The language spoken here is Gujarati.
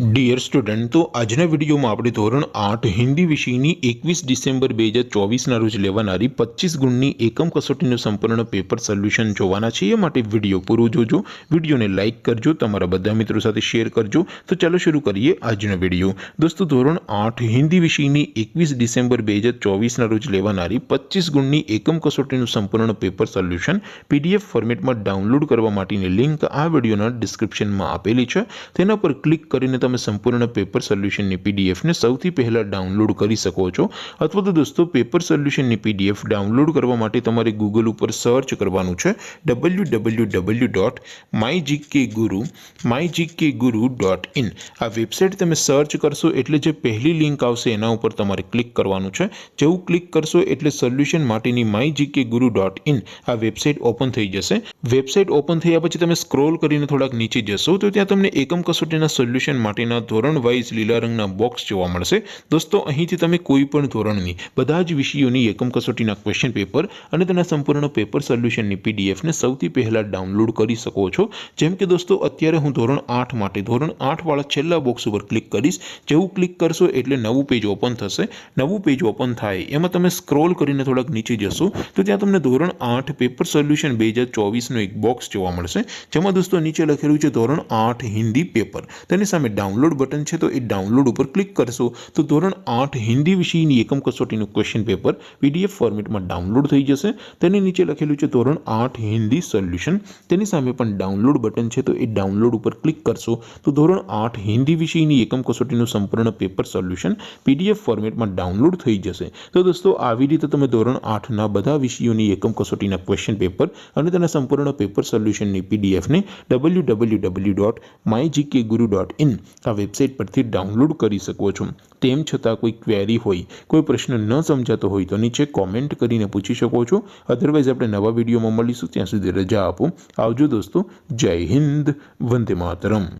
डियर स्टूडेंट, तो આજના વિડીયોમાં આપણે ધોરણ 8 હિન્દી વિષયની 21 ડિસેમ્બર 2024 ના રોજ લેવાનારી 25 ગુણની એકમ કસોટીનું સંપૂર્ણ પેપર સોલ્યુશન જોવાના છે। એ માટે વિડીયો પૂરો જોજો, વિડીયોને લાઇક કરજો, તમારા બધા મિત્રો સાથે શેર કરજો। તો ચાલો શરૂ કરીએ આજનો વિડીયો। દોસ્તો, ધોરણ 8 હિન્દી વિષયની 21 ડિસેમ્બર 2024 ના રોજ લેવાનારી 25 ગુણની એકમ કસોટીનું સંપૂર્ણ પેપર સોલ્યુશન પીડીએફ ફોર્મેટમાં ડાઉનલોડ કરવા માટેની લિંક આ વિડીયોના ડિસ્ક્રિપ્શનમાં આપેલી છે। તેના પર ક્લિક કરીને તમે संपूर्ण पेपर सोल्यूशन ની पीडीएफ ने સૌથી પહેલા ડાઉનલોડ કરી શકો છો। અથવા તો દોસ્તો, પેપર સોલ્યુશન ની पीडीएफ ડાઉનલોડ કરવા માટે તમારે ગૂગલ ઉપર સર્ચ કરવાનું છે www.mygkguru.in। આ વેબસાઇટ તમે સર્ચ કરશો એટલે જે પહેલી લિંક આવશે એના ઉપર તમારે ક્લિક કરવાનું છે। જેવું ક્લિક કરશો એટલે સોલ્યુશન માટેની mygkguru.in આ વેબસાઇટ ઓપન થઈ જશે। વેબસાઇટ ઓપન થયા પછી તમે સ્ક્રોલ કરીને થોડાક નીચે જશો તો ત્યાં તમને એકમ કસોટીના સોલ્યુશન માટેના ધોરણ વાઇઝ લીલા રંગના બોક્સ જોવા મળશે। દોસ્તો, અહીંથી તમે કોઈ પણ ધોરણની બધા જ વિષયોની એકમ કસોટીના ક્વેશ્ચન પેપર અને તેના સંપૂર્ણ પેપર સોલ્યુશનની પીડીએફ ને સૌથી પહેલા ડાઉનલોડ કરી શકો છો। જેમ કે દોસ્તો, અત્યારે હું ધોરણ 8 માટે ધોરણ 8 વાળા છેલ્લા બોક્સ ઉપર ક્લિક કરીશ। જેવું ક્લિક કરશો એટલે નવું પેજ ઓપન થશે। નવું પેજ ઓપન થાય એમાં તમે સ્ક્રોલ કરીને થોડાક નીચે જશો તો ત્યાં તમને ધોરણ 8 પેપર સોલ્યુશન 2024 નો એક બોક્સ જોવા મળશે। જેમાં દોસ્તો નીચે લખેલું છે ધોરણ 8 હિન્દી પેપર। તેની સામે डाउनलोड बटन है तो ये डाउनलोड पर क्लिक करशो तो धोरण 8 हिंदी विषयની એકમ કસોટીનું क्वेश्चन पेपर पीडीएफ फॉर्मेट में डाउनलोड થઈ જશે। તેની નીચે લખેલું છે ધોરણ 8 हिंदी સોલ્યુશન। તેની સામે પણ डाउनलोड बटन છે તો એ डाउनलोड ઉપર ક્લિક કરશો તો ધોરણ 8 हिंदी વિષયની એકમ કસોટીનું સંપૂર્ણ પેપર સોલ્યુશન पीडीएफ फॉर्मेट में डाउनलोड થઈ જશે। તો દોસ્તો, આવી રીતે તમે ધોરણ 8 ના બધા વિષયોની એકમ કસોટીના क्वेश्चन पेपर અને તેના સંપૂર્ણ પેપર સોલ્યુશનની પીડીએફ ને www.mygkguru.in આ વેબસાઇટ પરથી ડાઉનલોડ કરી શકો છો। તેમ છતાં કોઈ ક્વેરી હોય, કોઈ પ્રશ્ન ન સમજાતો હોય તો નીચે કોમેન્ટ કરીને પૂછી શકો છો। અધરવાઇઝ આપણે નવા વિડીયોમાં મળીશું, ત્યાં સુધી રજા આપો। આવજો દોસ્તો, જય હિન્દ, વંદે માતરમ।